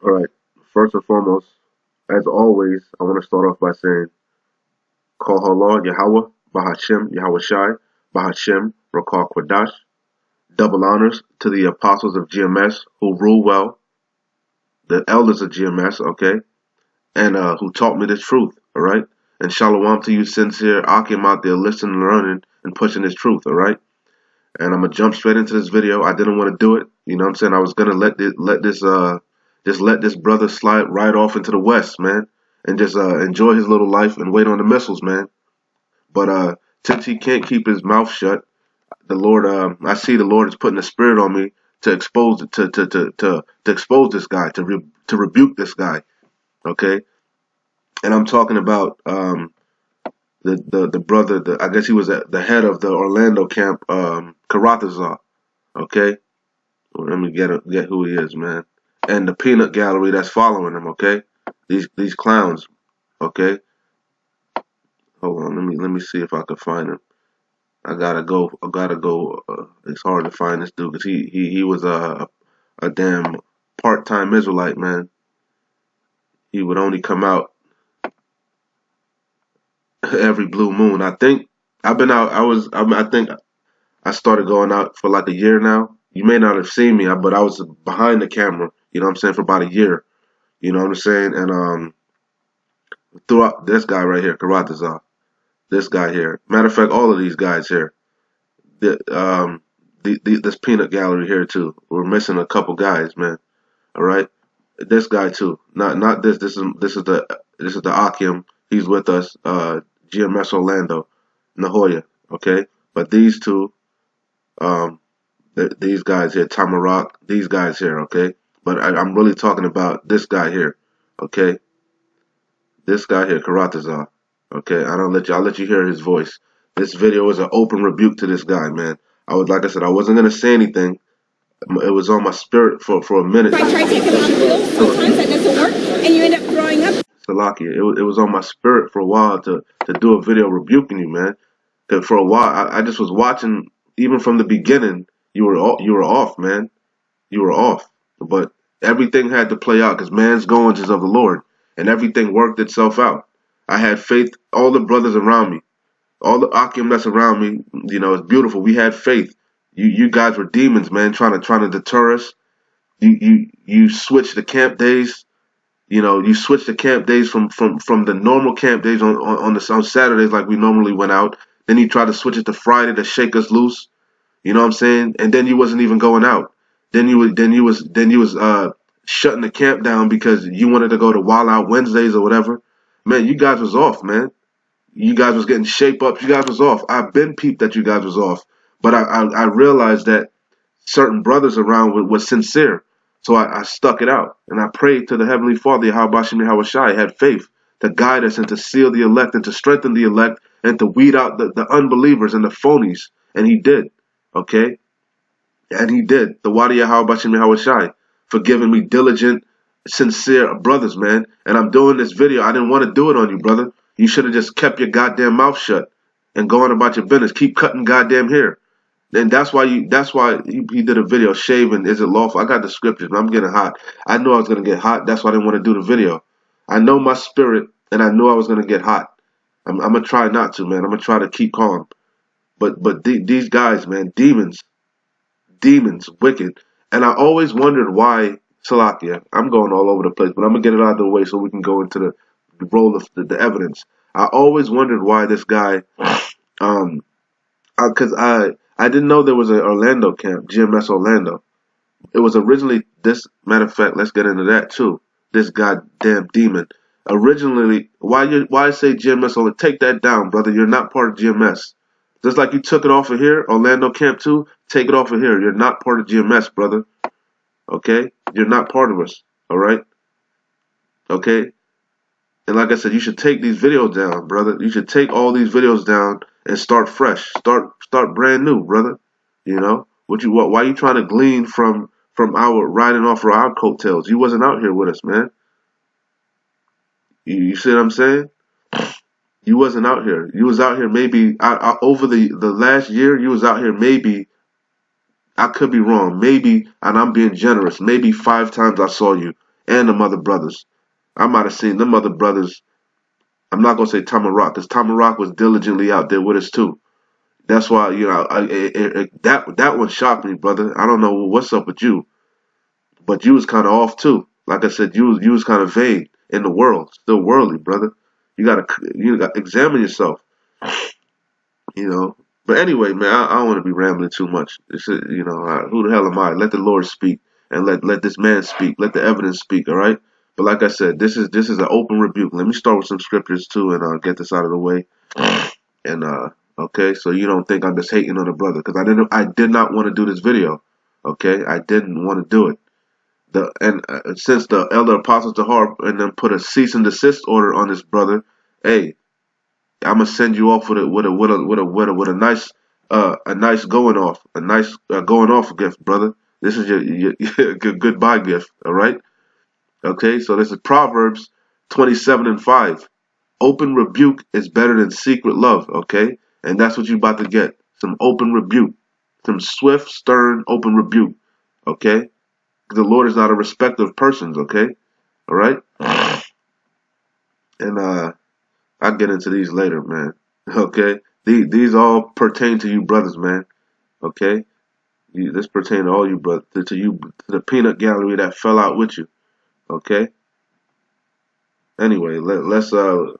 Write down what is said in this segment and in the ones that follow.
All right. First and foremost, as always, I want to start off by saying, Call Allah, Yahweh, Bahashem, Yahweh Shai, Bahashem, Rakal Kwadash. Double honors to the apostles of GMS who rule well, the elders of GMS, okay, and who taught me this truth, all right? And shalom to you, sincere Akim out there listening, learning, and pushing this truth, all right? And I'm gonna jump straight into this video. I didn't want to do it, you know what I'm saying? I was gonna just let this brother slide right off into the west, man, and just enjoy his little life and wait on the missiles, man. But since he can't keep his mouth shut, the Lord, I see the Lord is putting a spirit on me to expose to expose this guy, to rebuke this guy, okay? And I'm talking about the brother, I guess he was the head of the Orlando camp, Karatazar, okay? Well, let me get who he is, man. And the peanut gallery that's following him, okay? These clowns, okay? Hold on, let me see if I can find him. I gotta go. It's hard to find this dude because he was a damn part-time Israelite, man. He would only come out every blue moon. I think I've been out. I think I started going out for like a year now. You may not have seen me, but I was behind the camera. You know what I'm saying, for about a year. You know what I'm saying, and throughout this guy right here, Karatazar. This guy here. Matter of fact, all of these guys here. The this peanut gallery here too. We're missing a couple guys, man. All right, this guy too. Not this. This is the Akim. He's with us. GMS Orlando, Nahoya. Okay, but these two, these guys here, Tamarak. These guys here. Okay, but I'm really talking about this guy here. Okay, this guy here, Karatazar. Okay, I'll let you hear his voice. This video is an open rebuke to this guy, man. Like I said, I wasn't gonna say anything. It was on my spirit for a minute. I try taking on pills, sometimes that doesn't work, and you end up throwing up. Salakia, it was on my spirit for a while to do a video rebuking you, man. Cause for a while, I just was watching, even from the beginning, you were off, man. You were off. But everything had to play out because man's goings is of the Lord, and everything worked itself out. I had faith. All the brothers around me, all the Akim that's around me, you know, it's beautiful. We had faith. You guys were demons, man, trying to deter us. You switched the camp days. You know, you switched the camp days from the normal camp days on Saturdays like we normally went out. Then you tried to switch it to Friday to shake us loose. You know what I'm saying? And then you wasn't even going out. Then you was shutting the camp down because you wanted to go to Wild Out Wednesdays or whatever. Man, you guys was off, man. You guys was getting shape up. You guys was off. I've been peeped that you guys was off. But I realized that certain brothers around was sincere. So I stuck it out. And I prayed to the Heavenly Father, Yahweh Shai, had faith to guide us and to seal the elect and to strengthen the elect and to weed out the unbelievers and the phonies. And he did. Okay? And he did. The Wadi Yahweh Shai for giving me diligent, sincere brothers, man. And I'm doing this video. I didn't want to do it on you, brother. You should have just kept your goddamn mouth shut and going about your business. Keep cutting goddamn hair. And that's why he did a video shaving. Is it lawful? I got the scriptures, but I'm getting hot. I knew I was gonna get hot. That's why I didn't want to do the video. I know my spirit, and I knew I was gonna get hot. I'm gonna try not to, man. I'm gonna try to keep calm. But these guys, man, demons, wicked. And I always wondered why Salakia. I'm going all over the place, but I'm gonna get it out of the way so we can go into the role of the evidence. I always wondered why this guy, because I didn't know there was an Orlando camp, GMS Orlando. It was originally this. Matter of fact, let's get into that too. This goddamn demon. Originally, why say GMS Orlando? Take that down, brother. You're not part of GMS. Just like you took it off of here, Orlando Camp 2, take it off of here. You're not part of GMS, brother. Okay? You're not part of us. All right? Okay? And like I said, you should take these videos down, brother. You should take all these videos down and start fresh. Start brand new, brother. You know? Why you trying to glean from our riding off of our coattails? You wasn't out here with us, man. You see what I'm saying? You wasn't out here. You was out here maybe over the last year. You was out here maybe. I could be wrong. Maybe, and I'm being generous. Maybe 5 times I saw you, and them other brothers. I might have seen them other brothers. I'm not gonna say Tamarock, because Tamarock was diligently out there with us too. That's why, you know, that one shocked me, brother. I don't know what's up with you, but you was kind of off too. Like I said, you was kind of vague in the world, still worldly, brother. You gotta examine yourself, you know. But anyway, man, I don't want to be rambling too much. You know, who the hell am I? Let the Lord speak, and let this man speak. Let the evidence speak. All right. But like I said, this is an open rebuke. Let me start with some scriptures too, and get this out of the way. And okay, so you don't think I'm just hating on the brother, because I did not want to do this video. Okay, I didn't want to do it. Since the elder apostles to harp and then put a cease and desist order on this brother, hey, I'm gonna send you off with a nice going off, a nice going off gift, brother. This is your goodbye gift. All right. Okay, so this is Proverbs 27:5. Open rebuke is better than secret love. Okay, and that's what you about to get. Some open rebuke, some swift, stern, open rebuke. Okay, the Lord is not a respecter of persons. Okay, all right. And I'll get into these later, man. Okay, these all pertain to you brothers, man. Okay, this pertain to all you brothers, to you, to the peanut gallery that fell out with you. Okay. Anyway, let's start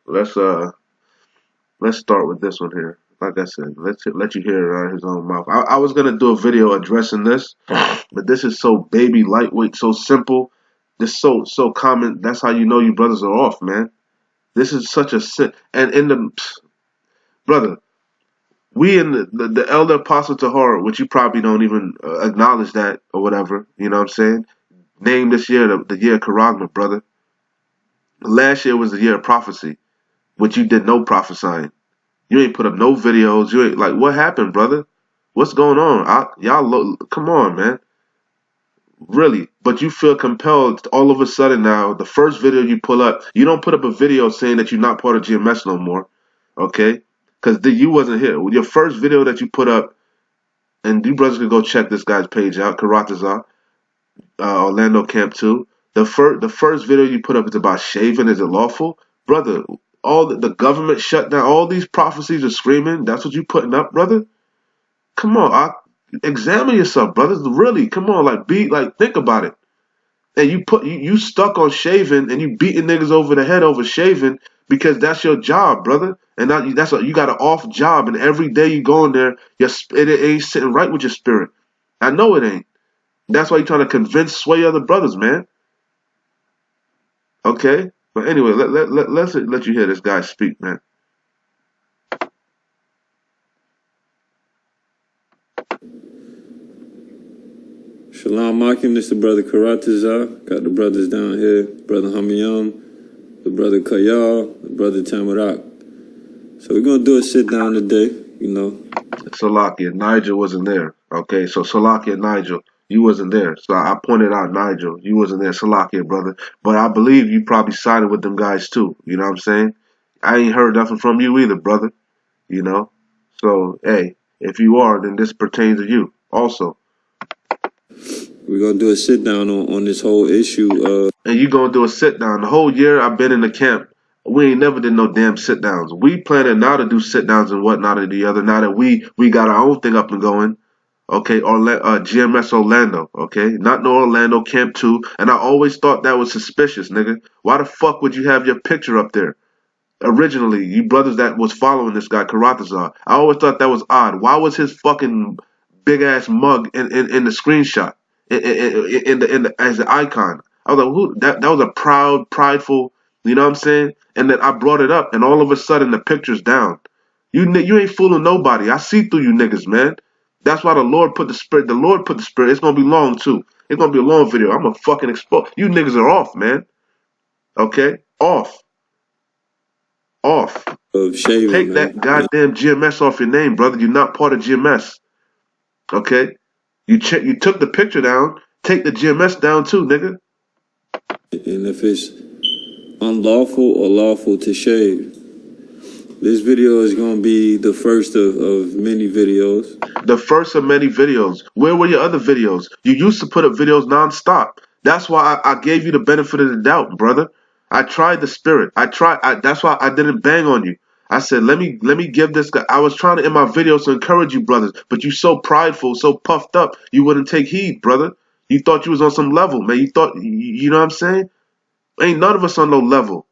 with this one here. Like I said, let you hear it out of his own mouth. I was gonna do a video addressing this, but this is so baby lightweight, so simple, this so common. That's how you know you brothers are off, man. This is such a sin. And in the brother, we in the elder apostle Tahar, which you probably don't even acknowledge that or whatever. You know what I'm saying? Name this year the year of Karagma, brother. Last year was the year of prophecy, which you did no prophesying. You ain't put up no videos. You ain't like, what happened, brother? What's going on? Y'all, come on, man. Really? But you feel compelled all of a sudden now. The first video you pull up, you don't put up a video saying that you're not part of GMS no more, okay? Because you wasn't here. Your first video that you put up, and you brothers can go check this guy's page out, Karatazar, orlandoCamp2. The first video you put up is about shaving. Is it lawful, brother? All the government shut down. All these prophecies are screaming. That's what you putting up, brother. Come on, examine yourself, brothers. Really, come on, think about it. And you stuck on shaving, and you beating niggas over the head over shaving because that's your job, brother. And you got an off job, and every day you go in there, it ain't sitting right with your spirit. I know it ain't. That's why you're trying to sway other brothers, man. Okay. But anyway, let's let you hear this guy speak, man. Shalom Makim, this is the brother Karatazar. Got the brothers down here, brother Hamiyam, the brother Kayal, the brother Tamarak. So we're gonna do a sit down today, you know. Salakia, Nigel wasn't there. Okay, so Salakia, Nigel, you wasn't there. So I pointed out Nigel, you wasn't there, Salakia, brother. But I believe you probably sided with them guys too. You know what I'm saying? I ain't heard nothing from you either, brother. You know? So, hey, if you are, then this pertains to you also. We're gonna do a sit down on this whole issue. And you gonna do a sit down. The whole year I've been in the camp, we ain't never did no damn sit downs. We planning now to do sit downs and whatnot and the other. Now that we got our own thing up and going. Okay, GMS Orlando, okay? Not no orlandoCamp2. And I always thought that was suspicious, nigga. Why the fuck would you have your picture up there? Originally, you brothers that was following this guy, Karatazar, I always thought that was odd. Why was his fucking big ass mug in the screenshot? As the icon? I was like, who? That was a proud, prideful, you know what I'm saying? And then I brought it up, and all of a sudden the picture's down. You ain't fooling nobody. I see through you niggas, man. That's why the Lord put the spirit. The Lord put the spirit. It's gonna be long too. It's gonna be a long video. I'm gonna fucking expose you niggas are off, man. Okay, off. Of shaving, Take man. that goddamn GMS off your name, brother. You're not part of GMS. Okay, you took the picture down. Take the GMS down too, nigga. And if it's unlawful or lawful to shave, this video is going to be the first of many videos. The first of many videos. Where were your other videos? You used to put up videos nonstop. That's why I gave you the benefit of the doubt, brother. I tried the spirit. That's why I didn't bang on you. I said, let me give this guy. I was trying to in my videos to encourage you, brothers, but you so prideful, so puffed up, you wouldn't take heed, brother. You thought you was on some level, man. You thought, you know what I'm saying? Ain't none of us on no level.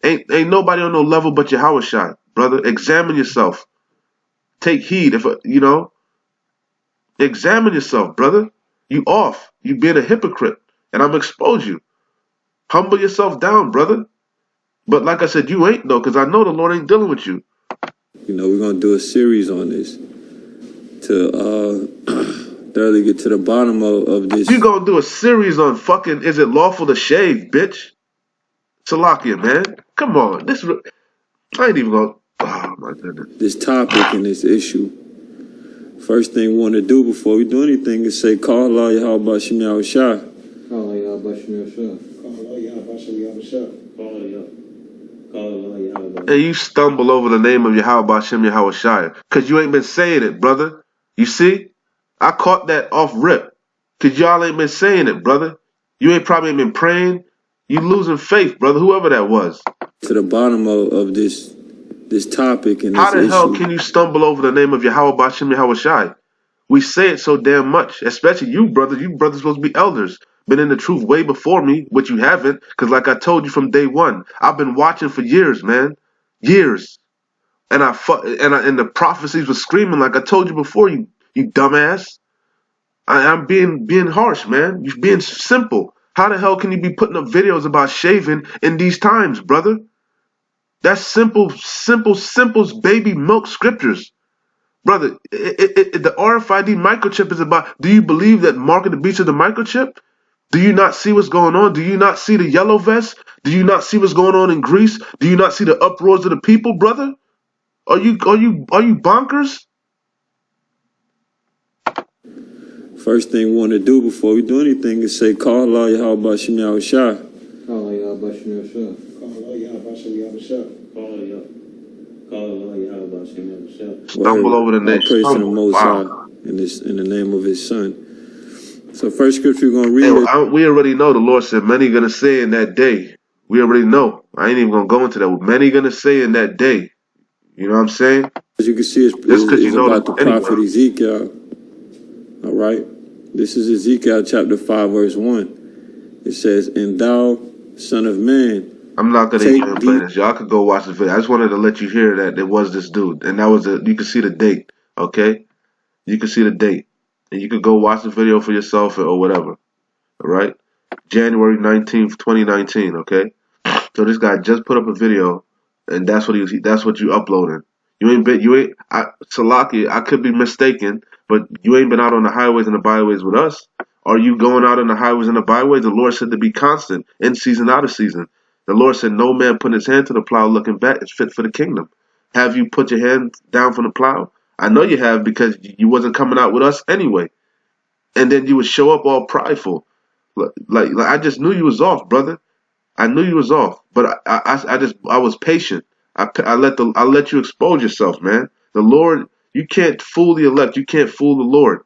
Ain't nobody on no level but your shot, brother. Examine yourself. Take heed. Examine yourself, brother. You off. You being a hypocrite, and I'm expose you. Humble yourself down, brother. But like I said, you ain't though, because I know the Lord ain't dealing with you. You know, we're gonna do a series on this to thoroughly get to the bottom of this. You gonna do a series on fucking is it lawful to shave, bitch? Salakia, man. Come on. I ain't even gonna. Oh my goodness. This topic and this issue. First thing we want to do before we do anything is say, call Allah Yahweh Bashim Yahweh Shah. Call Allah Yahweh Bashim Yahweh Shah. Call Allah Yahweh Bashim Yahweh Shah. Call Allah Yahweh Bashim. And you stumble over the name of Yahweh Bashim Yahweh Shah because you ain't been saying it, brother. You see? I caught that off rip because y'all ain't been saying it, brother. You ain't probably been praying. You losing faith, brother, whoever that was. To the bottom of this topic and this How the issue. hell can you stumble over the name of Yahweh Bashim Yahweh Shai? We say it so damn much, especially you, brother. You brothers supposed to be elders. Been in the truth way before me, which you haven't, because like I told you from day one, I've been watching for years, man. Years. And and the prophecies were screaming like I told you before, you dumbass. I'm being harsh, man. You're being simple. How the hell can you be putting up videos about shaving in these times, brother? That's simple baby milk scriptures. Brother, the RFID microchip is about, do you believe that Mark of the Beast is the microchip? Do you not see what's going on? Do you not see the yellow vest? Do you not see what's going on in Greece? Do you not see the uproars of the people, brother? Are you bonkers? First thing we want to do before we do anything is say, call Allah Yahweh Bashim Yahweh Shah. Call Allah Yahweh Bashim Yahweh Shah. Call Allah Yahweh Bashim Yahweh Shah. Call Allah Yahweh Bashim Yahweh Shah. Stumble over the name. Praise to the Most High in the name of His Son. So first scripture we're gonna read. We already know the Lord said many gonna say in that day. We already know. I ain't even gonna go into that. Many gonna say in that day. You know what I'm saying? As you can see, it's about the prophet Ezekiel. All right. This is Ezekiel chapter 5 verse 1. It says, "And thou, son of man." I'm not gonna even play this. Y'all could go watch this video. I just wanted to let you hear that there was this dude, and that was you can see the date. Okay, you can see the date, and you could go watch the video for yourself or whatever. All right, January 19th, 2019. Okay, so this guy just put up a video, and that's what you uploaded. Salaki, I could be mistaken, but you ain't been out on the highways and the byways with us. Are you going out on the highways and the byways? The Lord said to be constant, in season, out of season. The Lord said, no man putting his hand to the plow looking back is fit for the kingdom. Have you put your hand down from the plow? I know you have, because you wasn't coming out with us anyway. And then you would show up all prideful. Like I just knew you was off, brother. I knew you was off, but I was patient. I let you expose yourself, man. The Lord, you can't fool the elect. You can't fool the Lord.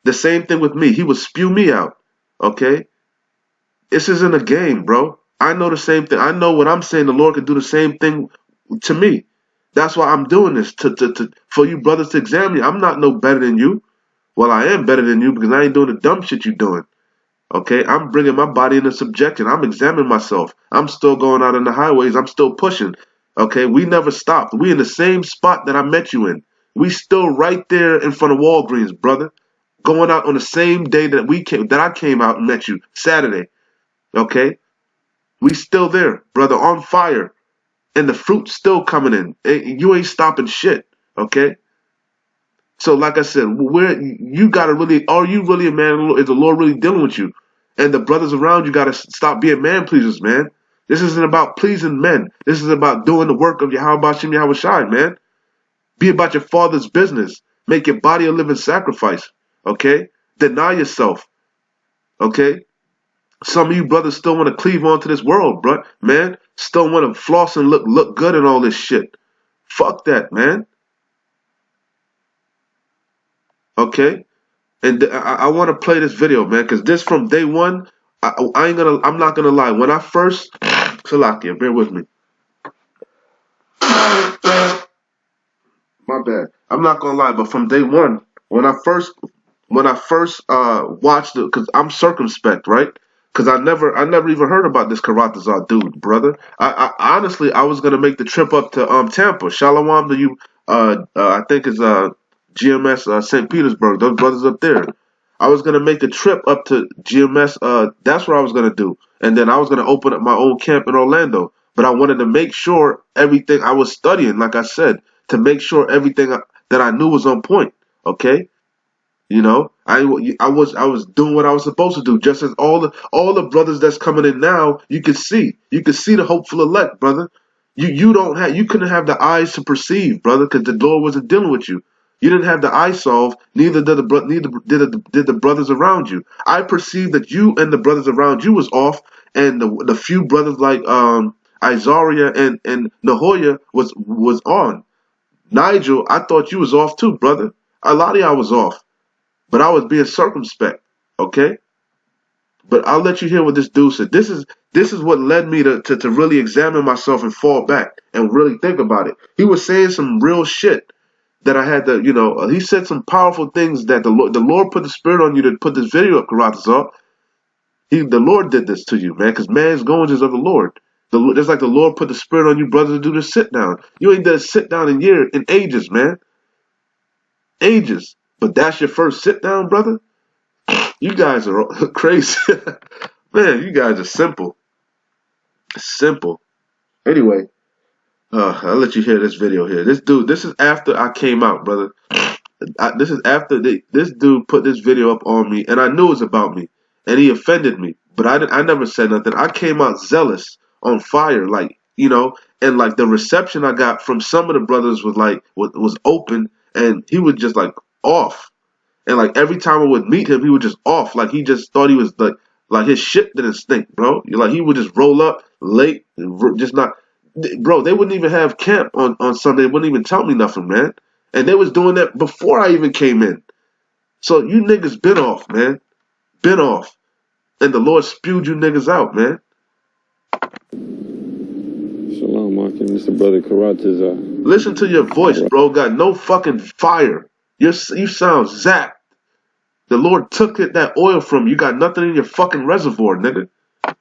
The same thing with me. He would spew me out. Okay? This isn't a game, bro. I know the same thing. I know what I'm saying. The Lord could do the same thing to me. That's why I'm doing this, for you brothers to examine me. I'm not no better than you. Well, I am better than you because I ain't doing the dumb shit you're doing. Okay? I'm bringing my body into subjection. I'm examining myself. I'm still going out on the highways. I'm still pushing. Okay? We never stopped. We in the same spot that I met you in. We still right there in front of Walgreens, brother. Going out on the same day that I came out and met you, Saturday. Okay? We still there, brother, on fire. And the fruit's still coming in. You ain't stopping shit. Okay? So like I said, you gotta really, are you really a man? Is the Lord really dealing with you? And the brothers around you gotta stop being man pleasers, man. This isn't about pleasing men. This is about doing the work of Yahweh Bashim Yahweh Shai, man. Be about your father's business. Make your body a living sacrifice. Okay? Deny yourself. Okay? Some of you brothers still want to cleave onto this world, bro. Man, still want to floss and look good and all this shit. Fuck that, man. Okay? And I want to play this video, man, because this from day one. I'm not gonna lie. When I first, Salakia, bear with me. My bad. I'm not gonna lie, but from day one, when I first watched it, because I'm circumspect, right? Because I never even heard about this Karatazar dude, brother. I honestly I was gonna make the trip up to Tampa, Shalom to you. I think it's GMS St. Petersburg. Those brothers up there. I was gonna make the trip up to GMS. That's what I was gonna do, and then I was gonna open up my own camp in Orlando. But I wanted to make sure everything I was studying, like I said, to make sure everything that I knew was on point. Okay, you know, I was doing what I was supposed to do. Just as all the brothers that's coming in now, you can see the hopeful elect, brother. You couldn't have the eyes to perceive, brother, because the Lord wasn't dealing with you. You didn't have the eye solve. Neither did the brothers around you. I perceived that you and the brothers around you was off, and the few brothers like Isaiah and Nahoya was on. Nigel, I thought you was off too, brother. A lot of y'all was off, but I was being circumspect. Okay, but I'll let you hear what this dude said. This is what led me to really examine myself and fall back and really think about it. He was saying some real shit that I had to, he said some powerful things that the Lord put the spirit on you to put this video up, Karatazar. The Lord did this to you, man, because man's goings is of the Lord. It's like the Lord put the spirit on you, brother, to do this sit down. You ain't done a sit down in ages, man. Ages. But that's your first sit down, brother? You guys are crazy. Man, you guys are simple. Simple. Anyway, I'll let you hear this video here. This is after I came out, brother. This is after this dude put this video up on me, and I knew it was about me, and he offended me. But I never said nothing. I came out zealous, on fire, and like the reception I got from some of the brothers was open, and he was just like off. And like every time I would meet him, he was just off. Like he just thought he was like his shit didn't stink, bro. Like he would just roll up late, just not. Bro, they wouldn't even have camp on Sunday. They wouldn't even tell me nothing, man. And they was doing that before I even came in. So you niggas been off, man. Been off. And the Lord spewed you niggas out, man. Shalom, Markin. Mr. Brother Karatazar. Listen to your voice, bro. Got no fucking fire. You sound zapped. The Lord took that oil from you. You got nothing in your fucking reservoir, nigga.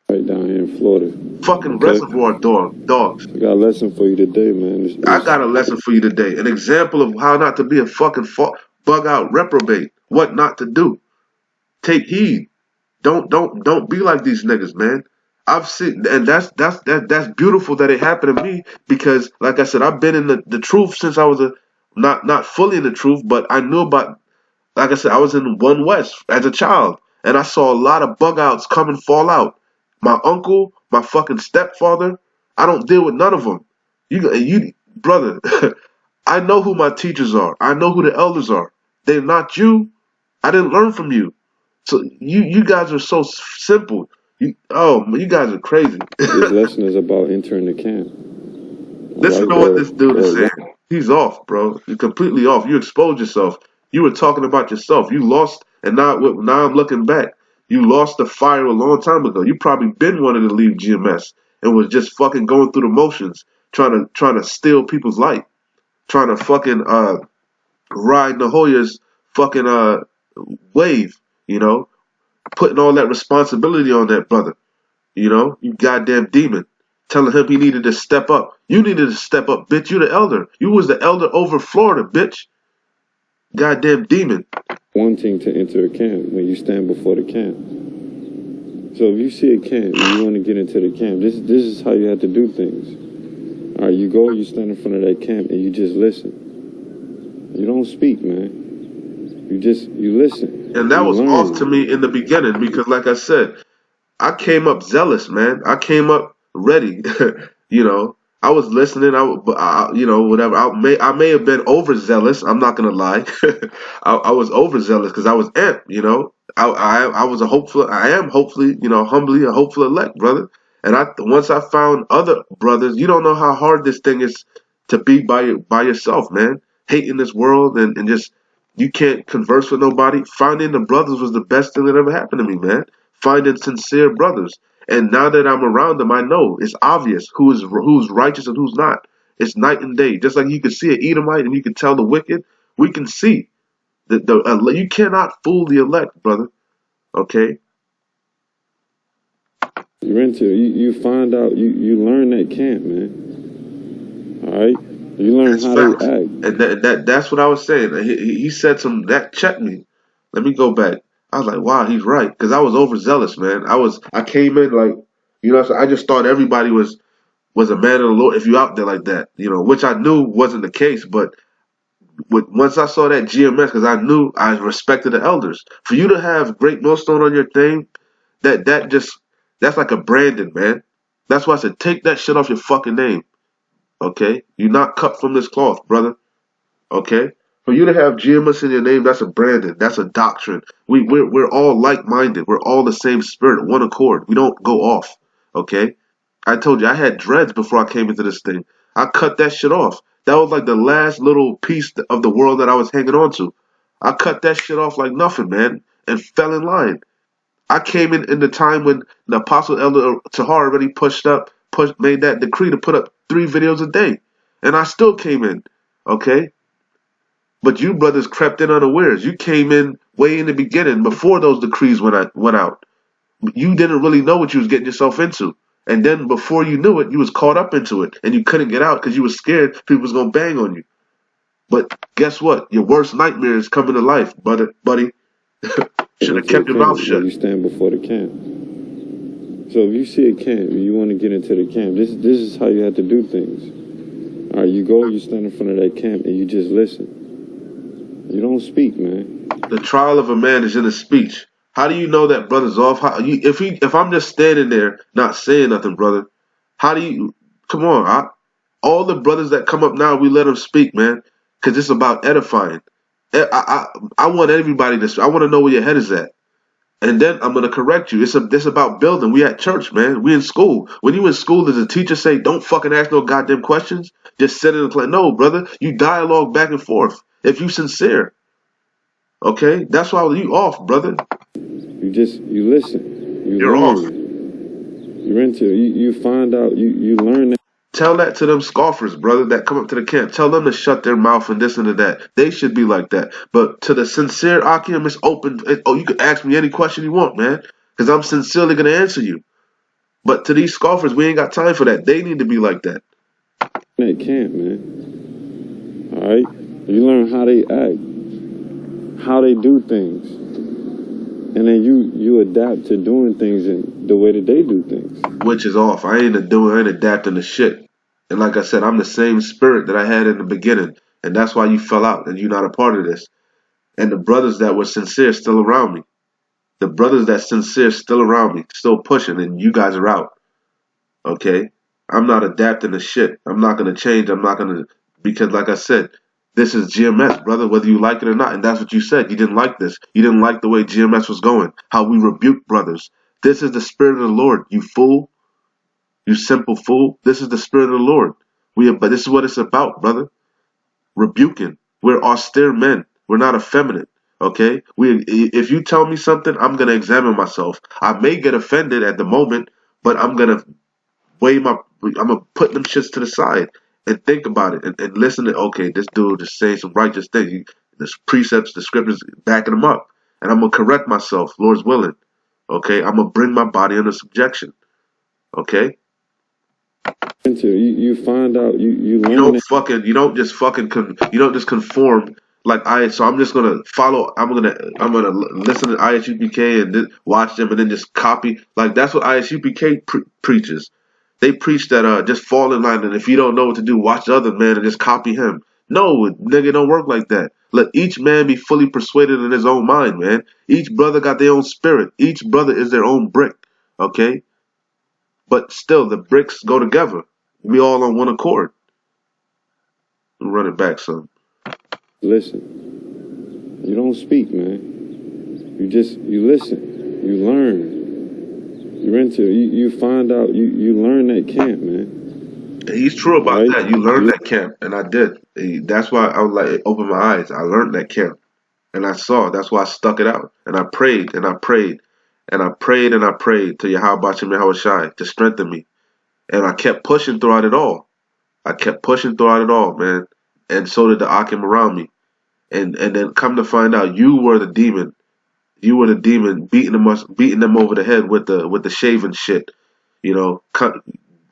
Right down here in Florida. Fucking okay. Reservoir dogs. I got a lesson for you today, man. I got a lesson for you today. An example of how not to be a fucking bug out reprobate. What not to do. Take heed. Don't be like these niggas, man. I've seen, and that's beautiful that it happened to me because, like I said, I've been in the truth since I was not fully in the truth, but I knew about. Like I said, I was in One West as a child, and I saw a lot of bug outs come and fall out. My uncle, my fucking stepfather, I don't deal with none of them. You brother, I know who my teachers are. I know who the elders are. They're not you. I didn't learn from you. So you guys are so simple. You guys are crazy. This lesson is about entering the camp. Listen to what this dude is saying. He's off, bro. You're completely off. You exposed yourself. You were talking about yourself. You lost, and now I'm looking back. You lost the fire a long time ago. You probably been wanting to leave GMS and was just fucking going through the motions, trying to steal people's light, trying to fucking ride Nahoya's fucking wave. Putting all that responsibility on that brother. You goddamn demon, telling him he needed to step up. You needed to step up, bitch. You the elder. You was the elder over Florida, bitch. Goddamn demon. Wanting to enter a camp when you stand before the camp. So if you see a camp and you want to get into the camp, this is how you have to do things. All right, you go, you stand in front of that camp and you just listen. You don't speak, man. You listen. And that was off to me in the beginning because, like I said, I came up zealous, man. I came up ready. I was listening. Whatever. I may have been overzealous. I'm not gonna lie. I was overzealous because I was amped. I was a hopeful. I am hopefully, humbly a hopeful elect, brother. And once I found other brothers, you don't know how hard this thing is to be by yourself, man. Hating this world and just You can't converse with nobody. Finding the brothers was the best thing that ever happened to me, man. Finding sincere brothers. And now that I'm around them, I know it's obvious who's righteous and who's not. It's night and day. Just like you can see an Edomite and you can tell the wicked, we can see that you cannot fool the elect, brother. Okay? You're into it. You find out, you learn that camp, man. All right? You learn That's how facts. they act. And that's what I was saying. He said that checked me. Let me go back. I was like, wow, he's right. Because I was overzealous, man. I came in like, I just thought everybody was a man of the Lord if you out there like that, which I knew wasn't the case. But once I saw that GMS, because I knew I respected the elders. For you to have Great Millstone on your thing, that's like a branding, man. That's why I said take that shit off your fucking name. Okay? You're not cut from this cloth, brother. Okay? For you to have GMS in your name, that's a branding. That's a doctrine. We're all like-minded. We're all the same spirit, one accord. We don't go off. Okay? I told you I had dreads before I came into this thing. I cut that shit off. That was like the last little piece of the world that I was hanging on to. I cut that shit off like nothing, man, and fell in line. I came in the time when the Apostle Elder Tahar already made that decree to put up 3 videos a day. And I still came in. Okay? But you brothers crept in unawares. You came in way in the beginning before those decrees went out. You didn't really know what you was getting yourself into. And then before you knew it, you was caught up into it. And you couldn't get out because you was scared people was going to bang on you. But guess what? Your worst nightmare is coming to life, buddy. Should have kept your mouth shut. You stand before the camp. So if you see a camp, you want to get into the camp, this is how you have to do things. All right, you stand in front of that camp, and you just listen. You don't speak, man. The trial of a man is in his speech. How do you know that brother's off? If I'm just standing there not saying nothing, brother, how do you? Come on, all the brothers that come up now, we let them speak, man, because it's about edifying. I want everybody to. I want to know where your head is at, and then I'm gonna correct you. It's about building. We at church, man. We in school. When you in school, does a teacher say, "Don't fucking ask no goddamn questions"? Just sit in the class. No, brother. You dialogue back and forth. If you sincere, okay, that's why you off, brother. You listen. You're learn. off. You're into it. You find out. You learn that. Tell that to them scoffers, brother, that come up to the camp. Tell them to shut their mouth and this and that. They should be like that. But to the sincere Akim, it's open. You can ask me any question you want, man, because I'm sincerely going to answer you. But to these scoffers, we ain't got time for that. They need to be like that. That camp, man. All right? You learn how they act, how they do things. And then you adapt to doing things in the way that they do things. Which is off. I ain't adapting to shit. And like I said, I'm the same spirit that I had in the beginning. And that's why you fell out and you're not a part of this. And the brothers that were sincere still around me. The brothers that sincere still around me, still pushing, and you guys are out. Okay? I'm not adapting to shit. I'm not going to change. Because like I said, this is GMS, brother, whether you like it or not. And that's what you said. You didn't like this. You didn't like the way GMS was going, how we rebuke brothers. This is the spirit of the Lord, you fool. You simple fool. This is the spirit of the Lord. But this is what it's about, brother. Rebuking. We're austere men. We're not effeminate. Okay? If you tell me something, I'm going to examine myself. I may get offended at the moment, but I'm going to I'm going to put them shits to the side and think about it and listen to, okay, this dude is saying some righteous things. There's precepts, the scriptures backing them up. And I'm going to correct myself, Lord's willing. Okay? I'm going to bring my body under subjection. Okay? You find out, you learn. You don't just conform like so I'm just gonna follow. I'm gonna listen to ISUPK and watch them and then just copy. Like that's what ISUPK preaches. They preach that just fall in line, and if you don't know what to do, watch the other man and just copy him. No, nigga, don't work like that. Let each man be fully persuaded in his own mind, man. Each brother got their own spirit. Each brother is their own brick. Okay, but still the bricks go together. We all on one accord. We'll run it back, son. Listen. You don't speak, man. You listen. You learn. You're into it. You find out, you learn that camp, man. He's true about that. You learned that camp, and I did. That's why I was like, it opened my eyes. I learned that camp. And I saw. That's why I stuck it out. And I prayed and I prayed and I prayed and I prayed to Yahweh Shai to strengthen me. And I kept pushing throughout it all. I kept pushing throughout it all, man. And so did the Akim around me. And then come to find out, you were the demon. You were the demon beating them over the head with the shaving shit. You know,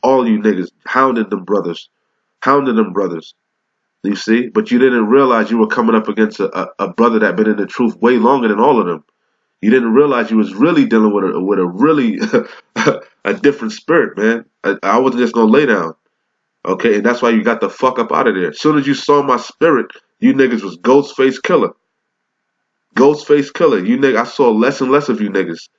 all you niggas hounded them brothers, hounded them brothers. You see, but you didn't realize you were coming up against a brother that been in the truth way longer than all of them. You didn't realize you was really dealing with a really a different spirit, man. I wasn't just gonna lay down, okay? And that's why you got the fuck up out of there. As soon as you saw my spirit, you niggas was Ghostface Killer. Ghostface Killer. You niggas, I saw less and less of you niggas.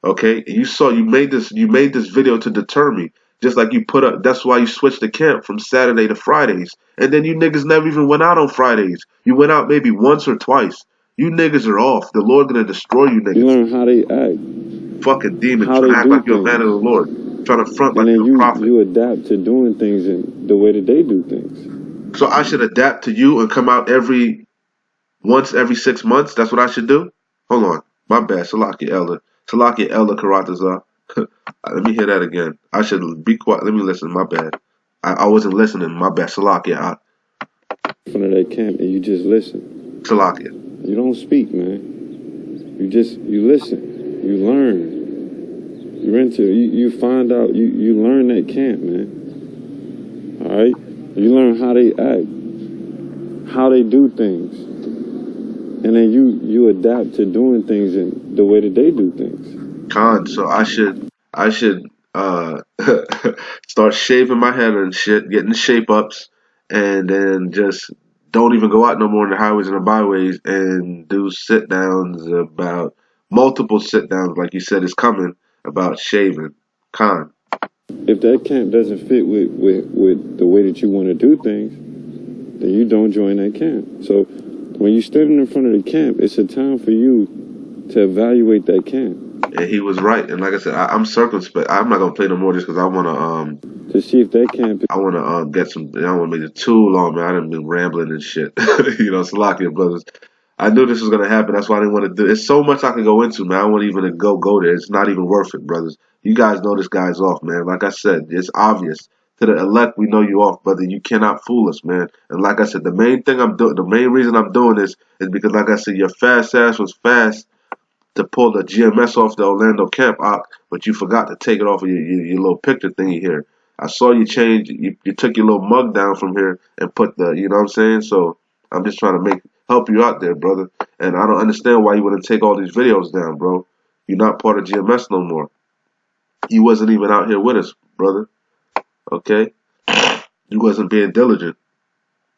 Okay? And you made this video to deter me. Just like you put up, that's why you switched the camp from Saturday to Fridays. And then you niggas never even went out on Fridays. You went out maybe once or twice. You niggas are off. The Lord gonna destroy you niggas. You learn how they act. Fucking demon. How Trying to they act do like you're a man of the things. Lord. Trying to front like And then you're a prophet. you adapt to doing things in the way that they do things. So I should adapt to you and come out once every 6 months? That's what I should do? Hold on. My bad. Salakia Elder. Salakia Elder Karatazar. Let me hear that again. I should be quiet. Let me listen. My bad. I wasn't listening. My bad. Salakia. In front of that camp and you just listen. Salakia. You don't speak, man. You listen. You learn. You're into it. You find out. You learn that camp, man. All right? You learn how they act, how they do things. And then you adapt to doing things in the way that they do things. Khan, so I should start shaving my head and shit, getting shape ups, and then just don't even go out no more in the highways and the byways and do sit downs about multiple sit downs like you said is coming about shaving. Khan. If that camp doesn't fit with the way that you want to do things, then you don't join that camp. So when you're standing in front of the camp, it's a time for you to evaluate that camp. And he was right. And like I said, I'm circumspect. I'm not gonna play no more just because I wanna to see if that camp. I wanna get some. I don't wanna make it too long, man. I done been rambling and shit. You know, Salakia brothers. I knew this was gonna happen. That's why I didn't want to do. It's so much I could go into, man. I don't want even go there. It's not even worth it, brothers. You guys know this guy's off, man. Like I said, it's obvious. To the elect, we know you off, brother. You cannot fool us, man. And like I said, the main reason I'm doing this is because, like I said, your fast ass was fast to pull the GMS off the Orlando camp, but you forgot to take it off of your little picture thingy here. I saw you change. You took your little mug down from here and put the, you know what I'm saying? So I'm just trying to help you out there, brother. And I don't understand why you wouldn't take all these videos down, bro. You're not part of GMS no more. You wasn't even out here with us, brother. Okay? You wasn't being diligent.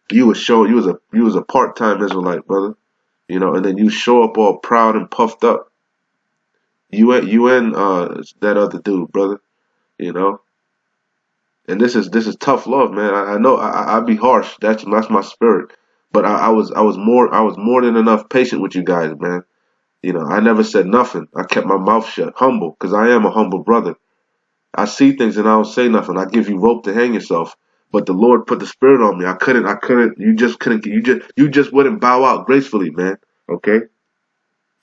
You was a part-time Israelite, brother. You know, and then you show up all proud and puffed up. You and that other dude, brother. You know. And this is tough love, man. I know I be harsh. That's my spirit. But I was more than enough patient with you guys, man. You know, I never said nothing. I kept my mouth shut, humble, because I am a humble brother. I see things and I don't say nothing. I give you rope to hang yourself. But the Lord put the spirit on me. I couldn't, you just wouldn't bow out gracefully, man. Okay?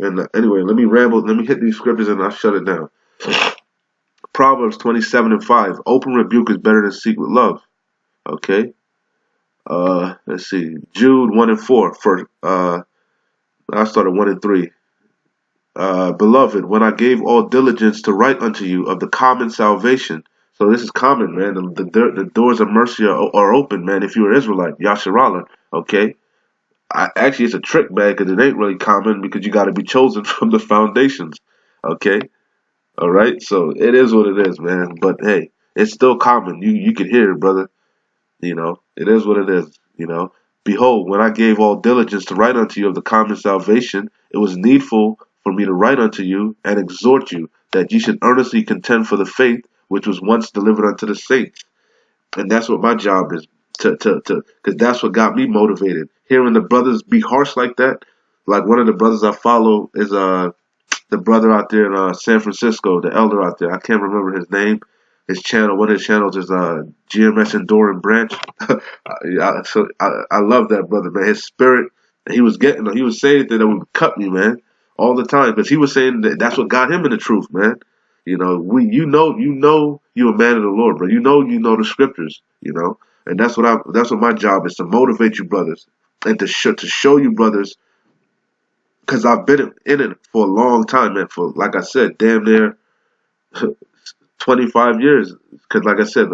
And anyway, let me ramble, let me hit these scriptures and I'll shut it down. Proverbs 27:5. Open rebuke is better than secret love. Okay? Let's see. Jude 1:4. I started 1:3. Beloved, when I gave all diligence to write unto you of the common salvation. So this is common, man. The doors of mercy are open, man. If you're an Israelite, Yasharallah, okay. Actually, it's a trick, man, because it ain't really common because you got to be chosen from the foundations, okay. All right, so it is what it is, man. But hey, it's still common. You can hear it, brother. You know, it is what it is. You know, behold, when I gave all diligence to write unto you of the common salvation, it was needful for me to write unto you and exhort you that ye should earnestly contend for the faith which was once delivered unto the saints. And that's what my job is, because that's what got me motivated. Hearing the brothers be harsh like that, like one of the brothers I follow is the brother out there in San Francisco, the elder out there. I can't remember his name. His channel, one of his channels is GMS Enduring Branch. I love that brother, man. His spirit And he was saying that it would cut me, man, all the time, because he was saying that that's what got him in the truth, man. You know, you're a man of the Lord, bro. You know the scriptures, and that's what my job is, to motivate you brothers, and to show you brothers, because I've been in it for a long time, man. For, like I said, damn near 25 years. Because, like I said,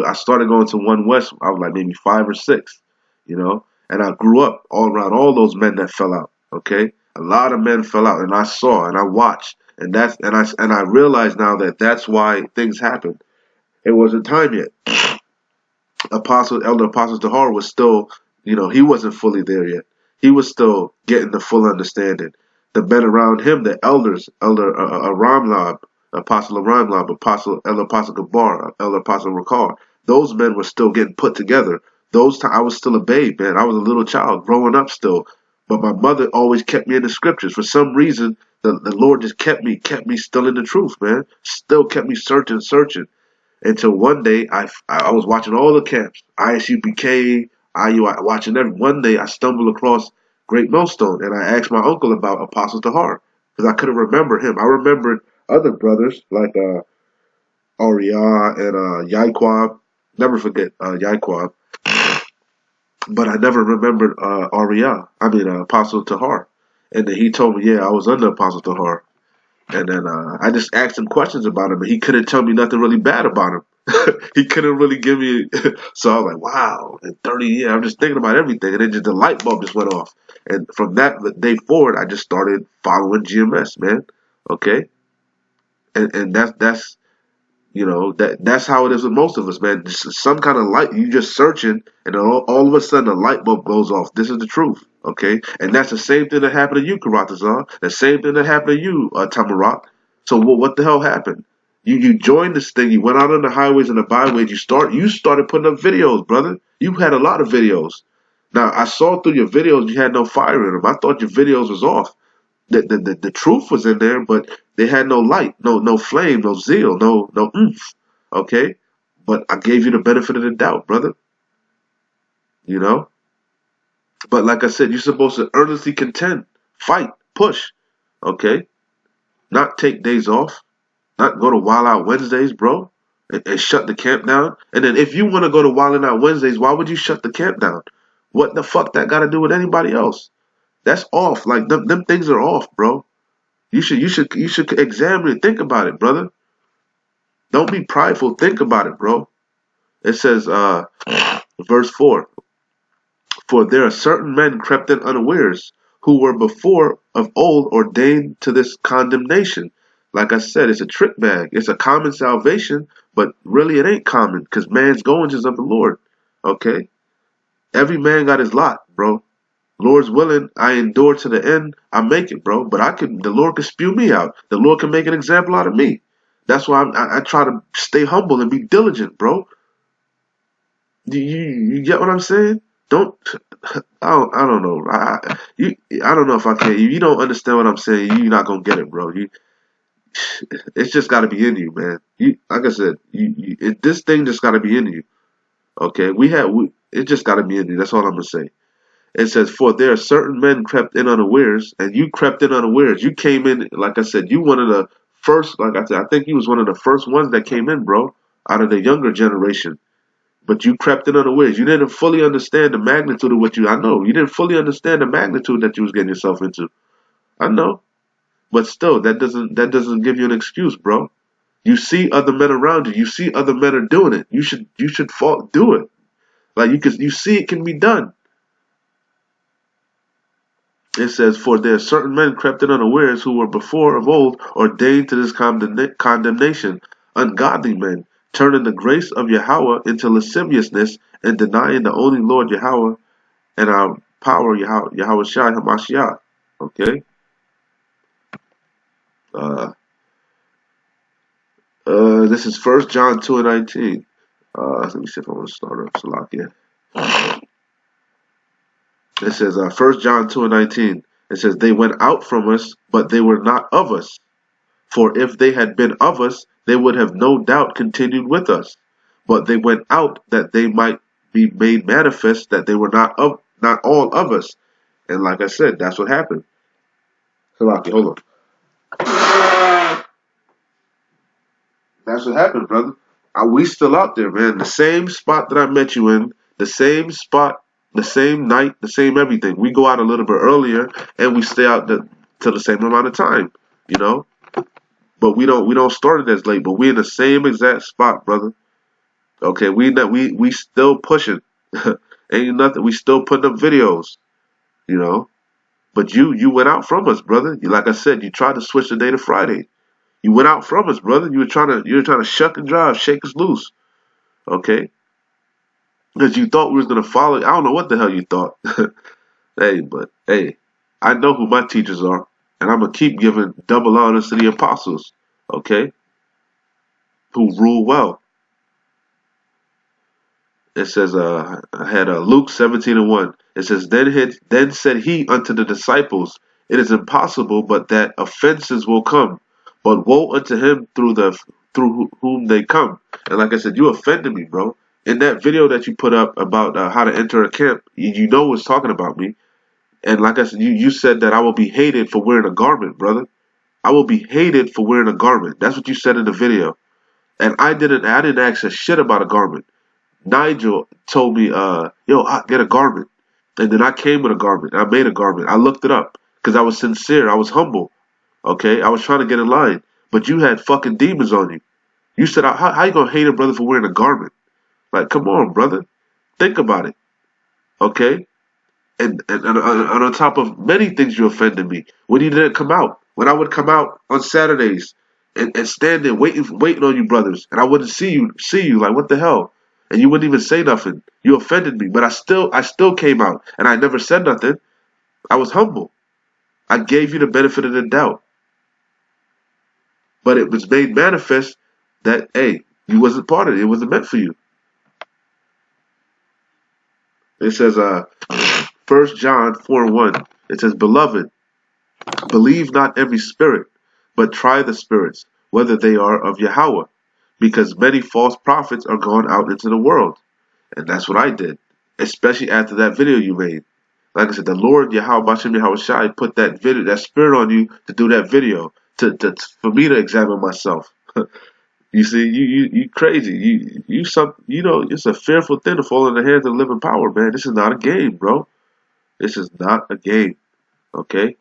I started going to One West. I was like maybe 5 or 6, and I grew up all around all those men that fell out. Okay, a lot of men fell out, and I saw and I watched, and I realize now that that's why things happen. It wasn't time yet. Elder Apostle Tahar was still, he wasn't fully there yet. He was still getting the full understanding. The men around him, the elders, Elder Ramlab, Apostle Ramlab, Elder Apostle Gabar, Elder Apostle Rakar, those men were still getting put together. I was still a babe, man. I was a little child growing up still. But my mother always kept me in the scriptures. For some reason, the Lord just kept me still in the truth, man. Still kept me searching. Until one day, I was watching all the camps, ISUPK, IU, watching every. One day, I stumbled across Great Millstone, and I asked my uncle about Apostle Tahar, because I couldn't remember him. I remembered other brothers like Ariah and Yaiquab. Never forget Yaiquab, but I never remembered Apostle Tahar. And then he told me, yeah, I was under Apostle Tahar. And then I just asked him questions about him, and he couldn't tell me nothing really bad about him. He couldn't really give me. So I was like, wow, in 30 years, I'm just thinking about everything. And then just the light bulb just went off. And from that day forward, I just started following GMS, man. Okay? And that's that's how it is with most of us, man. Just some kind of light, you just searching, and then all of a sudden a light bulb goes off. This is the truth, okay? And that's the same thing that happened to you, Karatazar. The same thing that happened to you, Tamarat. So what the hell happened? You joined this thing. You went out on the highways and the byways. You started putting up videos, brother. You had a lot of videos. Now I saw through your videos you had no fire in them. I thought your videos was off. The truth was in there, but they had no light, no flame, no zeal, no oomph. Okay? But I gave you the benefit of the doubt, brother. But like I said, you're supposed to earnestly contend, fight, push. Okay? Not take days off. Not go to Wild Out Wednesdays, bro. And shut the camp down. And then if you want to go to Wild Out Wednesdays, why would you shut the camp down? What the fuck that got to do with anybody else? That's off. Like them things are off, bro. You should examine it. Think about it, brother. Don't be prideful. Think about it, bro. It says, verse 4, for there are certain men crept in unawares, who were before of old ordained to this condemnation. Like I said, it's a trick bag. It's a common salvation, but really it ain't common, because man's goings is of the Lord. Okay? Every man got his lot, bro. Lord's willing, I endure to the end, I make it, bro. But the Lord can spew me out. The Lord can make an example out of me. That's why I try to stay humble and be diligent, bro. You get what I'm saying? I don't know. I don't know if I can. If you don't understand what I'm saying, you're not gonna get it, bro. It's just got to be in you, man. Like I said, this thing just got to be in you. Okay, it just got to be in you. That's all I'm gonna say. It says, for there are certain men crept in unawares, and you crept in unawares. You came in, like I said, you one of the first, like I said, I think you was one of the first ones that came in, bro, out of the younger generation. But you crept in unawares. You didn't fully understand the magnitude of I know. You didn't fully understand the magnitude that you was getting yourself into. I know. But still, that doesn't give you an excuse, bro. You see other men around you. You see other men are doing it. You should do it. Like you see it can be done. It says, for there are certain men crept in unawares, who were before of old ordained to this condemnation, ungodly men, turning the grace of Yahweh into lasciviousness, and denying the only Lord Yahweh and our power, Yahweh Shai HaMashiach. Okay? This is 1 John 2 and 19. Let me see if I want to start up Salakia. It says, 1 John 2 and 19. It says, they went out from us, but they were not of us. For if they had been of us, they would have no doubt continued with us. But they went out that they might be made manifest that they were not all of us. And like I said, that's what happened. Salaki, hold on. That's what happened, brother. We still out there, man. The same spot that I met you in, the same spot, the same night, the same everything. We go out a little bit earlier and we stay out till the same amount of time, you know. But we don't start it as late. But we in the same exact spot, brother. Okay, we still pushing. Ain't nothing. We still putting up videos, you know. But you went out from us, brother. Like I said, you tried to switch the day to Friday. You went out from us, brother. You were trying to shuck and drive, shake us loose. Okay? Because you thought we was gonna follow. I don't know what the hell you thought. Hey, I know who my teachers are, and I'm gonna keep giving double honors to the apostles, okay? Who rule well. It says, I had Luke 17:1. It says, then said he unto the disciples, it is impossible, but that offenses will come. But woe unto him through whom they come. And like I said, you offended me, bro. In that video that you put up about how to enter a camp, you know what's talking about me. And like I said, you said that I will be hated for wearing a garment, brother. I will be hated for wearing a garment. That's what you said in the video. And I didn't ask a shit about a garment. Nigel told me, yo, I get a garment. And then I came with a garment. I made a garment. I looked it up because I was sincere. I was humble. Okay? I was trying to get in line. But you had fucking demons on you. You said, how you going to hate a brother for wearing a garment? Like, come on, brother. Think about it. Okay? And on top of many things, you offended me. When you didn't come out. When I would come out on Saturdays and stand there waiting on you brothers. And I wouldn't see you. Like, what the hell? And you wouldn't even say nothing. You offended me, but I still came out, and I never said nothing. I was humble. I gave you the benefit of the doubt, but it was made manifest that hey, you wasn't part of it. It wasn't meant for you. It says, 1 John 4:1. It says, beloved, believe not every spirit, but try the spirits, whether they are of Yahweh, because many false prophets are gone out into the world. And that's what I did, especially after that video you made. Like I said, the Lord Yahweh Bashem Yahweh Shai put that video, that spirit on you to do that video, for me to examine myself. You see, you crazy. You know, it's a fearful thing to fall in the hands of the living power, man. This is not a game, bro. This is not a game. Okay.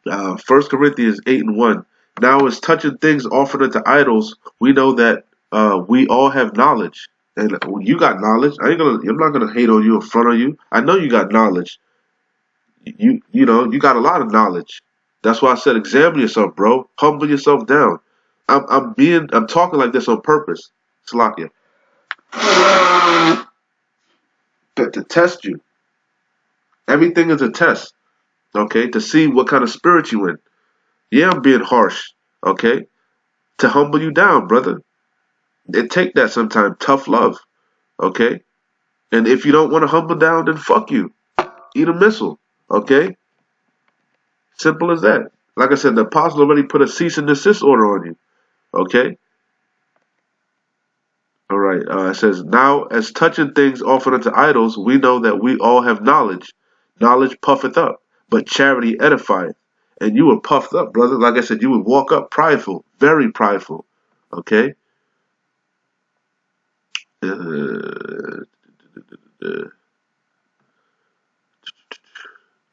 1 Corinthians 8:1. Now as touching things offered unto idols, we know that we all have knowledge. And you got knowledge. I'm not gonna hate on you in front of you. I know you got knowledge. You know, you got a lot of knowledge. That's why I said examine yourself, bro. Humble yourself down. I'm talking like this on purpose. Salakia. To test you. Everything is a test. Okay? To see what kind of spirit you in. Yeah, I'm being harsh. Okay? To humble you down, brother. It take that sometimes. Tough love. Okay? And if you don't want to humble down, then fuck you. Eat a missile. Okay? Simple as that. Like I said, the apostle already put a cease and desist order on you. Okay? Alright. It says, now as touching things offered unto idols, we know that we all have knowledge. Knowledge puffeth up, but charity edifieth. And you were puffed up, brother. Like I said, you would walk up prideful. Very prideful. Okay?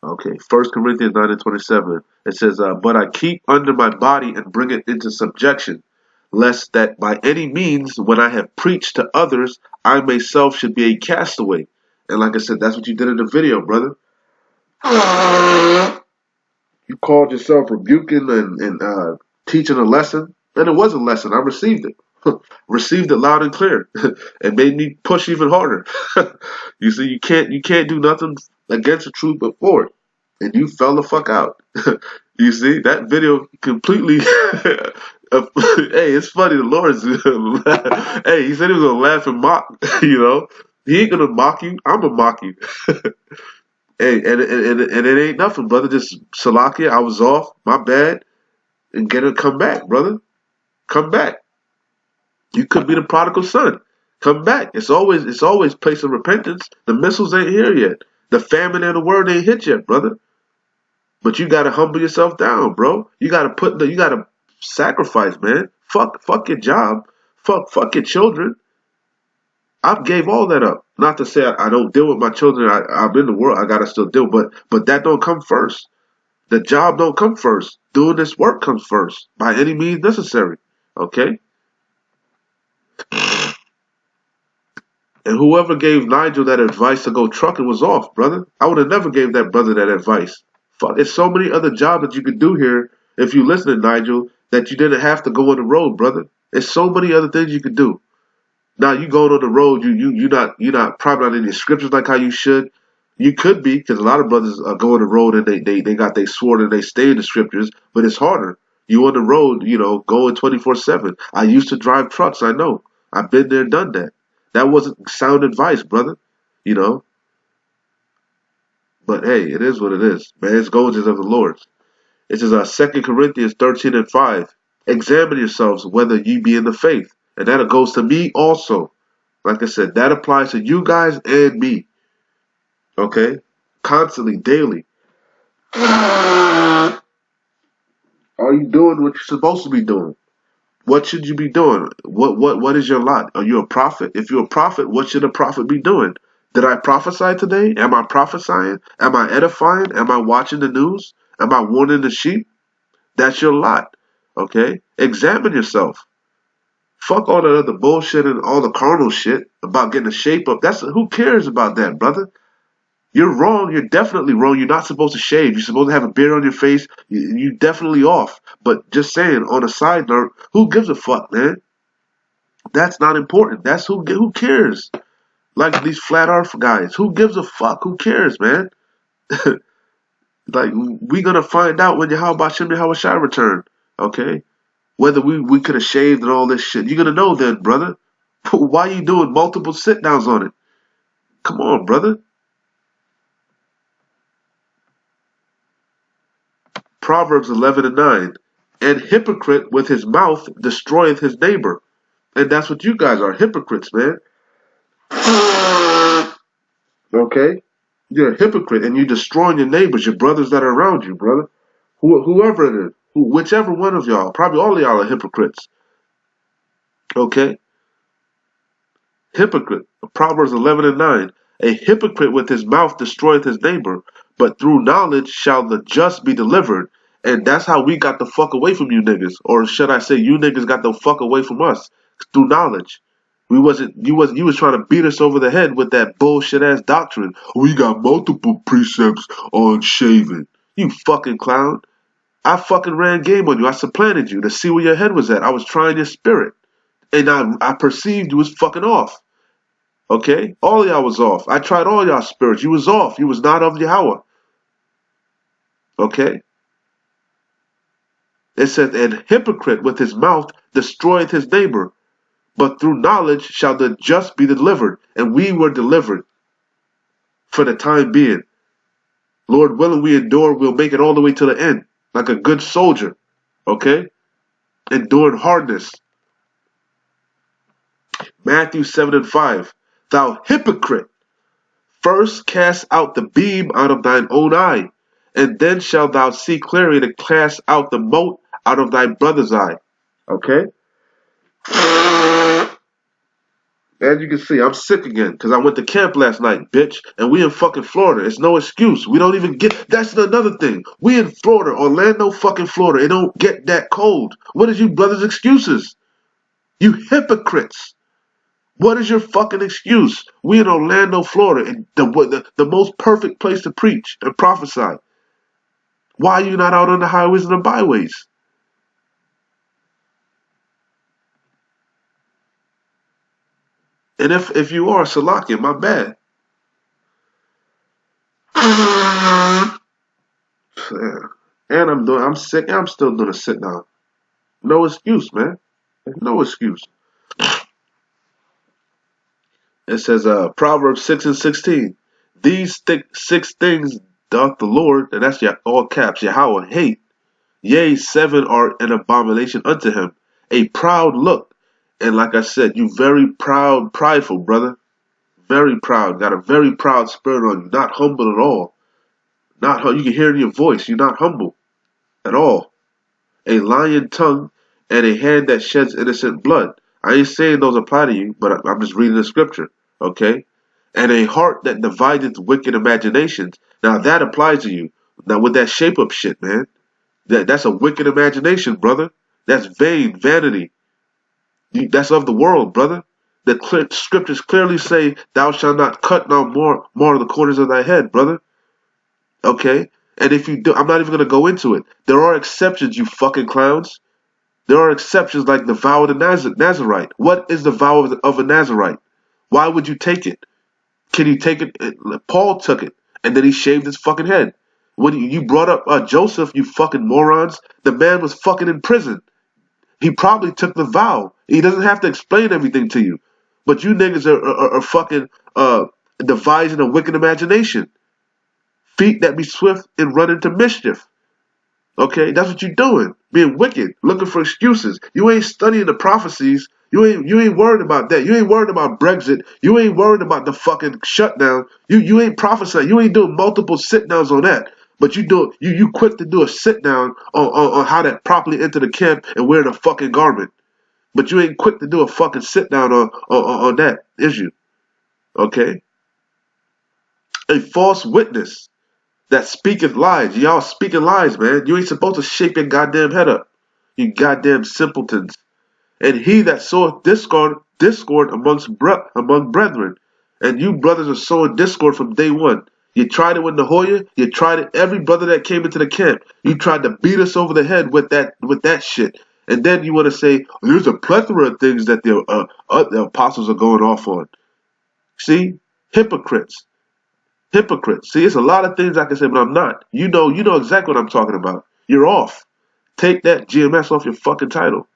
Okay, 1 Corinthians 9:27. It says, but I keep under my body and bring it into subjection, lest that by any means, when I have preached to others, I myself should be a castaway. And like I said, that's what you did in the video, brother. You called yourself rebuking and teaching a lesson, and it was a lesson. I received it. Received it loud and clear. It made me push even harder. You see, you can't do nothing against the truth but for it. And you fell the fuck out. You see, that video completely hey, it's funny, the Lord's hey, he said he was gonna laugh and mock, you know. He ain't gonna mock you, I'm gonna mock you. Hey, and it ain't nothing, brother. Just Salakia, I was off, my bad, and come back, brother. Come back. You could be the prodigal son. Come back. It's always place of repentance. The missiles ain't here yet. The famine and the word ain't hit yet, brother. But you gotta humble yourself down, bro. You gotta sacrifice, man. Fuck your job. Fuck your children. I gave all that up. Not to say I don't deal with my children. I'm in the world. I gotta still deal, but that don't come first. The job don't come first. Doing this work comes first, by any means necessary. Okay? And whoever gave Nigel that advice to go trucking was off, brother. I would have never gave that brother that advice. Fuck, there's so many other jobs that you could do here if you listen to Nigel that you didn't have to go on the road, brother. There's so many other things you could do. Now you going on the road, you're not probably not in your scriptures like how you should. You could be, because a lot of brothers go on the road and they got they sword and they stay in the scriptures, but it's harder. You on the road, going 24/7. I used to drive trucks, I know. I've been there, done that. That wasn't sound advice, brother. You know. But hey, it is what it is. Man's goals is of the Lord's. It says 2 Corinthians 13:5. Examine yourselves whether ye be in the faith. And that goes to me also. Like I said, that applies to you guys and me. Okay? Constantly, daily. Are you doing what you're supposed to be doing? What should you be doing? What is your lot? Are you a prophet? If you're a prophet, what should a prophet be doing? Did I prophesy today? Am I prophesying? Am I edifying? Am I watching the news? Am I warning the sheep? That's your lot. Okay? Examine yourself. Fuck all that other bullshit and all the carnal shit about getting a shape up. Who cares about that, brother? You're wrong. You're definitely wrong. You're not supposed to shave. You're supposed to have a beard on your face. You're definitely off. But just saying, on a side note, who gives a fuck, man? That's not important. That's who cares? Like these flat earth guys. Who gives a fuck? Who cares, man? Like, we gonna find out when Yahweh Shem Yahweh Shai return. Okay? Whether we could have shaved and all this shit. You're gonna know then, brother. Why you doing multiple sit downs on it? Come on, brother. Proverbs 11:9. And hypocrite with his mouth destroyeth his neighbor. And that's what you guys are, hypocrites, man. Okay? You're a hypocrite and you're destroying your neighbors, your brothers that are around you, brother. Whoever it is, whichever one of y'all, probably all of y'all are hypocrites. Okay? Hypocrite. Proverbs 11:9. A hypocrite with his mouth destroyeth his neighbor, but through knowledge shall the just be delivered. And that's how we got the fuck away from you niggas. Or should I say you niggas got the fuck away from us? Through knowledge. You was trying to beat us over the head with that bullshit ass doctrine. We got multiple precepts on shaving. You fucking clown. I fucking ran game on you. I supplanted you to see where your head was at. I was trying your spirit. And I perceived you was fucking off. Okay? All of y'all was off. I tried all y'all spirits. You was off. You was not of Yahweh. Okay? It said, and hypocrite with his mouth destroyeth his neighbor, but through knowledge shall the just be delivered. And we were delivered for the time being. Lord willing, we endure. We'll make it all the way to the end. Like a good soldier. Okay? Enduring hardness. Matthew 7:5. Thou hypocrite, first cast out the beam out of thine own eye, and then shalt thou see clearly to cast out the mote out of thy brother's eye. Okay? As you can see, I'm sick again because I went to camp last night, bitch, and we in fucking Florida. It's no excuse. We don't even get. That's another thing. We in Florida, Orlando, fucking Florida. It don't get that cold. What is you brothers' excuses? You hypocrites. What is your fucking excuse? We in Orlando, Florida, and the most perfect place to preach and prophesy. Why are you not out on the highways and the byways? And if you are, Salakia, my bad. And I'm sick, and I'm still doing a sit down. No excuse, man. No excuse. It says Proverbs 6:16. These 6 things doth the Lord, and that's all caps, Yahweh, hate. Yea, 7 are an abomination unto him. A proud look. And like I said, you very proud, prideful, brother. Very proud. Got a very proud spirit on you. Not humble at all. You can hear it in your voice. You're not humble at all. A lying tongue and a hand that sheds innocent blood. I ain't saying those apply to you, but I'm just reading the scripture. Okay? And a heart that divideth wicked imaginations. Now that applies to you. Now with that shape up shit, man. That's a wicked imagination, brother. That's vain, vanity. That's of the world, brother. The scriptures clearly say, "Thou shalt not cut no more of the corners of thy head," brother. Okay? And if you do, I'm not even going to go into it. There are exceptions, you fucking clowns. There are exceptions like the vow of the Nazarite. What is the vow of a Nazarite? Why would you take it? Can you take it? Paul took it, and then he shaved his fucking head. When you brought up Joseph, you fucking morons, the man was fucking in prison. He probably took the vow. He doesn't have to explain everything to you. But you niggas are fucking devising a wicked imagination. Feet that be swift and run into mischief. Okay, that's what you're doing. Being wicked, looking for excuses. You ain't studying the prophecies. You ain't worried about that. You ain't worried about Brexit. You ain't worried about the fucking shutdown. You ain't prophesying. You ain't doing multiple sit downs on that. But you quick to do a sit down on how to properly enter the camp and wear the fucking garment. But you ain't quick to do a fucking sit down on that issue. Okay? A false witness that speaketh lies. Y'all speaking lies, man. You ain't supposed to shape your goddamn head up. You goddamn simpletons. And he that soweth discord among brethren. And you brothers are sowing discord from day one. You tried it with Nahoya. You tried it every brother that came into the camp. You tried to beat us over the head with that shit. And then you want to say, there's a plethora of things that the apostles are going off on. See? Hypocrites. Hypocrites. See, it's a lot of things I can say, but I'm not. You know exactly what I'm talking about. You're off. Take that GMS off your fucking title.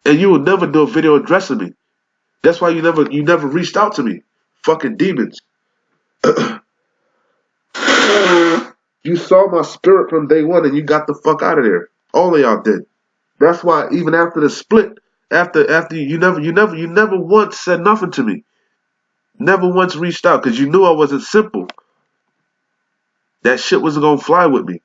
And you will never do a video addressing me. That's why you never reached out to me. Fucking demons. You saw my spirit from day one and you got the fuck out of there. All of y'all did. That's why even after the split, after you never once said nothing to me. Never once reached out because you knew I wasn't simple. That shit wasn't gonna fly with me.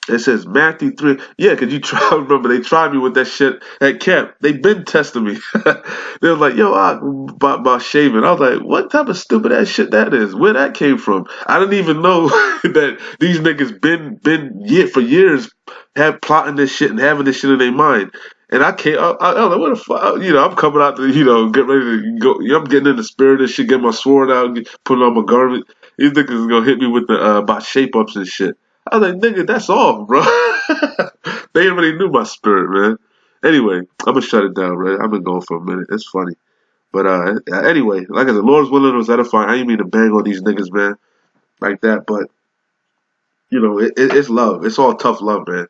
It says Matthew 3. Yeah, because remember, they tried me with that shit at camp. They been testing me. They were like, yo, about shaving. I was like, what type of stupid ass shit that is? Where that came from? I didn't even know that these niggas been for years have plotting this shit and having this shit in their mind. And I can't, I was like, what the fuck? I'm coming out to, get ready to go. I'm getting in the spirit of shit, getting my sword out, putting on my garment. These niggas is gonna hit me with the, about shape ups and shit. I was like, nigga, that's off, bro. They already knew my spirit, man. Anyway, I'm gonna shut it down, right? I've been going for a minute. It's funny. But anyway, like I said, Lord's willing, it was edifying. I ain't mean to bang on these niggas, man, like that. But, it's love. It's all tough love, man.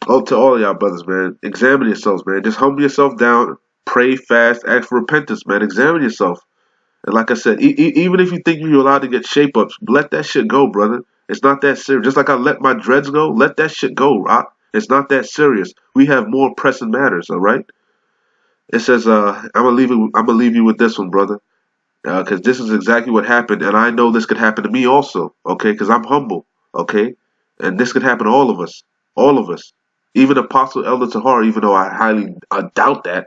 To all of y'all brothers, man, examine yourselves, man. Just humble yourself down, pray, fast, ask for repentance, man. Examine yourself. And like I said, even if you think you're allowed to get shape-ups, let that shit go, brother. It's not that serious. Just like I let my dreads go, let that shit go, Rock. It's not that serious. We have more pressing matters, all right? It says, I'm gonna leave you with this one, brother, because this is exactly what happened, and I know this could happen to me also, okay? Because I'm humble, okay? And this could happen to all of us. Even Apostle Elder Tahar, even though I highly doubt that.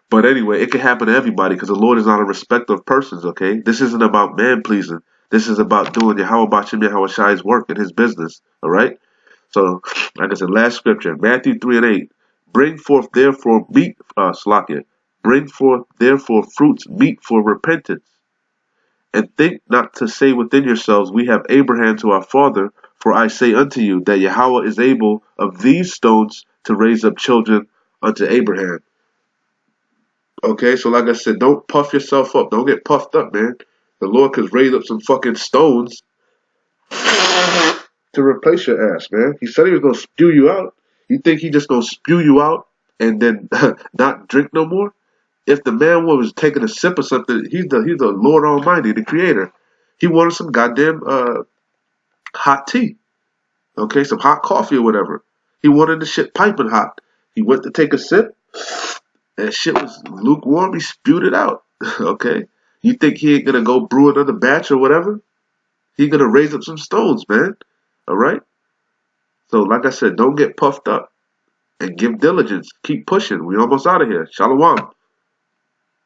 But anyway, it can happen to everybody because the Lord is not a respecter of persons, okay? This isn't about man pleasing. This is about doing Yahweh Bashim Yahweh Shai's work in his business, all right? So, like I said, last scripture, Matthew 3 and 8. Bring forth therefore fruits meet for repentance. And think not to say within yourselves, we have Abraham to our father. For I say unto you that Yahweh is able of these stones to raise up children unto Abraham. Okay, so like I said, don't puff yourself up. Don't get puffed up, man. The Lord could raise up some fucking stones to replace your ass, man. He said he was going to spew you out. You think he just going to spew you out and then not drink no more? If the man was taking a sip of something, he's the Lord Almighty, the Creator. He wanted some goddamn hot tea, okay, some hot coffee or whatever. He wanted the shit piping hot. He went to take a sip, That shit was lukewarm. He spewed it out. Okay? You think he ain't gonna go brew another batch or whatever? He gonna raise up some stones, man. Alright? So like I said, don't get puffed up and give diligence. Keep pushing. We almost out of here. Shalom.